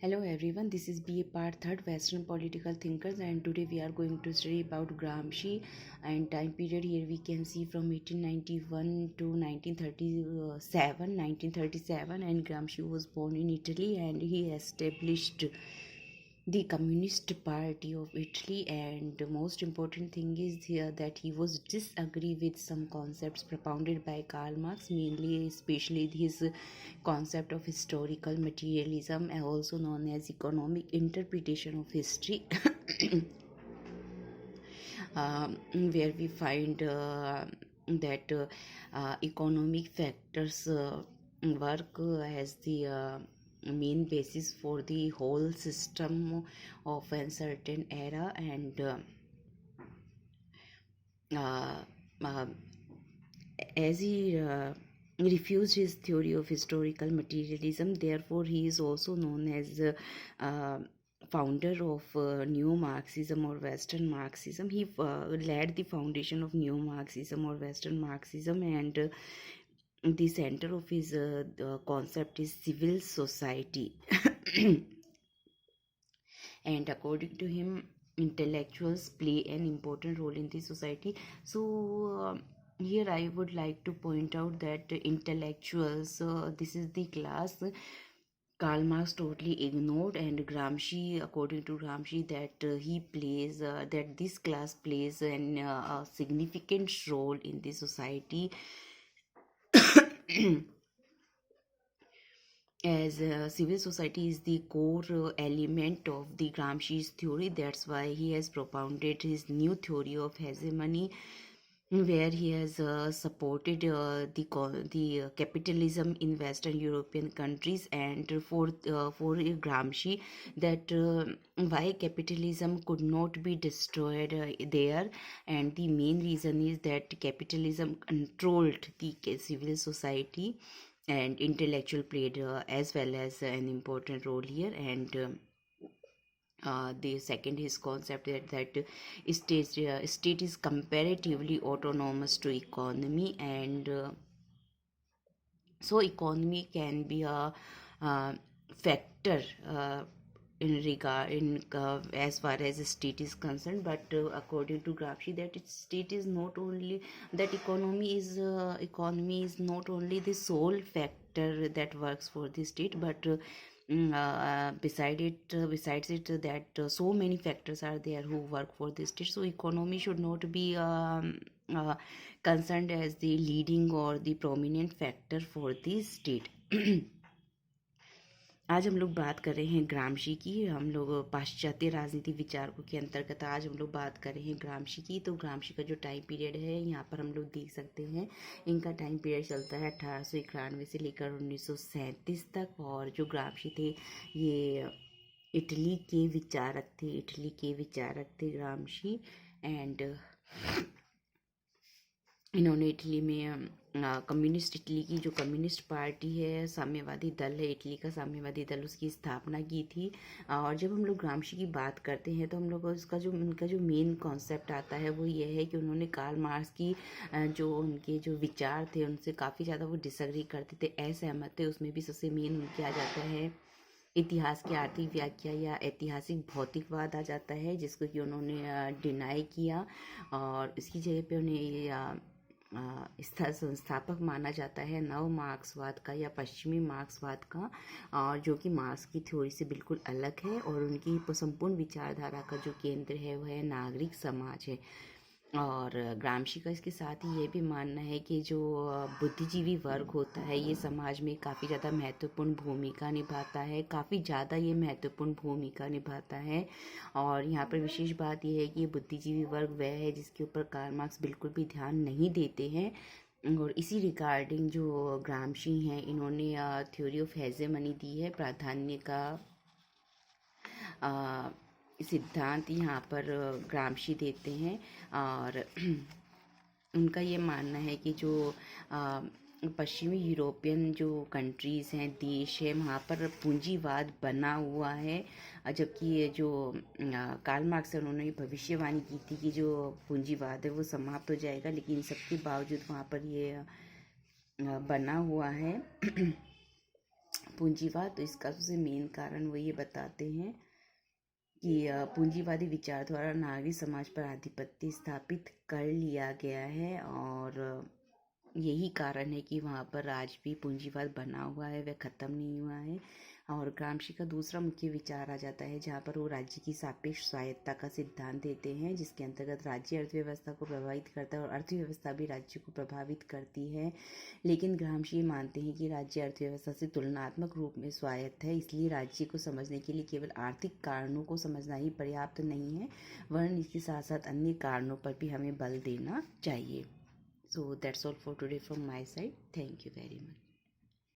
Hello everyone, this is BA Part 3rd Western Political Thinkers, and today we are going to study about Gramsci and time period. Here we can see from 1891 to 1937, and Gramsci was born in Italy and he established the Communist Party of Italy. And the most important thing is here that he was disagree with some concepts propounded by Karl Marx, mainly especially his concept of historical materialism, also known as economic interpretation of history. Where we find that economic factors work as the main basis for the whole system of a certain era, and uh, uh, as he refused his theory of historical materialism, therefore he is also known as uh, founder of neo-Marxism or Western Marxism. He led the foundation of neo-Marxism or Western Marxism, and the center of his the concept is civil society. And according to him, intellectuals play an important role in the society. So here I would like to point out that intellectuals, this is the class Karl Marx totally ignored, and Gramsci, according to Gramsci, that he plays that this class plays a significant role in the society. As civil society is the core element of the Gramsci's theory. That's why he has propounded his new theory of hegemony, where he has supported the capitalism in Western European countries. And for Gramsci, that why capitalism could not be destroyed there, and the main reason is that capitalism controlled the civil society, and intellectual played as well as an important role here. And the second is concept that state is comparatively autonomous to economy, and so economy can be a factor as far as state is concerned. But according to Gramsci, that state is not only that economy is not only the sole factor that works for the state, but besides it that so many factors are there who work for the state. So economy should not be concerned as the leading or the prominent factor for the state. आज हम लोग बात कर रहे हैं ग्रामशी की। हम लोग पाश्चात्य राजनीति विचारकों के अंतर्गत आज हम लोग बात कर रहे हैं ग्रामशी की। तो ग्रामशी का जो टाइम पीरियड है यहाँ पर हम लोग देख सकते हैं, इनका टाइम पीरियड चलता है 1891 से लेकर 1937 तक। और जो ग्रामशी थे ये इटली के विचारक थे ग्रामशी। एंड इन्होंने इटली में कम्युनिस्ट इटली की जो कम्युनिस्ट पार्टी है, साम्यवादी दल है इटली का, साम्यवादी दल, उसकी स्थापना की थी। और जब हम लोग ग्रामशी की बात करते हैं तो हम लोग उनका जो मेन कॉन्सेप्ट आता है वो ये है कि उन्होंने कार्ल मार्क्स की जो उनके जो विचार थे उनसे काफ़ी ज़्यादा वो डिसएग्री करते थे, असहमत थे। उसमें भी सबसे मेन उनके आ जाता है इतिहास की आर्थिक व्याख्या या ऐतिहासिक भौतिकवाद आ जाता है, जिसको कि उन्होंने डिनाई किया। और इसकी जगह पे उन्हें संस्थापक माना जाता है नव मार्क्सवाद का या पश्चिमी मार्क्सवाद का, और जो कि मार्क्स की थ्योरी से बिल्कुल अलग है। और उनकी संपूर्ण विचारधारा का जो केंद्र है वह है नागरिक समाज है। और ग्रामशी का इसके साथ ही ये भी मानना है कि जो बुद्धिजीवी वर्ग होता है ये समाज में काफ़ी ज़्यादा महत्वपूर्ण भूमिका निभाता है, काफ़ी ज़्यादा ये महत्वपूर्ण भूमिका निभाता है। और यहाँ पर विशेष बात यह है कि ये बुद्धिजीवी वर्ग वह है जिसके ऊपर कार्ल मार्क्स बिल्कुल भी ध्यान नहीं देते हैं। और इसी रिगार्डिंग जो ग्रामशी हैं इन्होंने थ्योरी ऑफ हेजेमनी दी है, प्राधान्य का सिद्धांत यहाँ पर ग्रामशी देते हैं। और उनका ये मानना है कि जो पश्चिमी यूरोपियन जो कंट्रीज़ हैं, देश है, वहाँ पर पूंजीवाद बना हुआ है। जबकि ये जो कार्ल मार्क्स है उन्होंने भविष्यवाणी की थी कि जो पूंजीवाद है वो समाप्त हो जाएगा, लेकिन सबके बावजूद वहाँ पर ये बना हुआ है पूंजीवाद, तो इसका सबसे मेन कारण वो ये बताते हैं कि पूंजीवादी विचार द्वारा नागरिक समाज पर आधिपत्य स्थापित कर लिया गया है, और यही कारण है कि वहाँ पर आज भी पूंजीवाद बना हुआ है, वह ख़त्म नहीं हुआ है। और ग्रामशी का दूसरा मुख्य विचार आ जाता है जहाँ पर वो राज्य की सापेक्ष स्वायत्तता का सिद्धांत देते हैं, जिसके अंतर्गत राज्य अर्थव्यवस्था को प्रभावित करता है और अर्थव्यवस्था भी राज्य को प्रभावित करती है। लेकिन ग्रामशी मानते हैं कि राज्य अर्थव्यवस्था से तुलनात्मक रूप में स्वायत्त है, इसलिए राज्य को समझने के लिए केवल आर्थिक कारणों को समझना ही पर्याप्त नहीं है, वरन इसके साथ साथ अन्य कारणों पर भी हमें बल देना चाहिए। So that's all for today from my side. Thank you very much.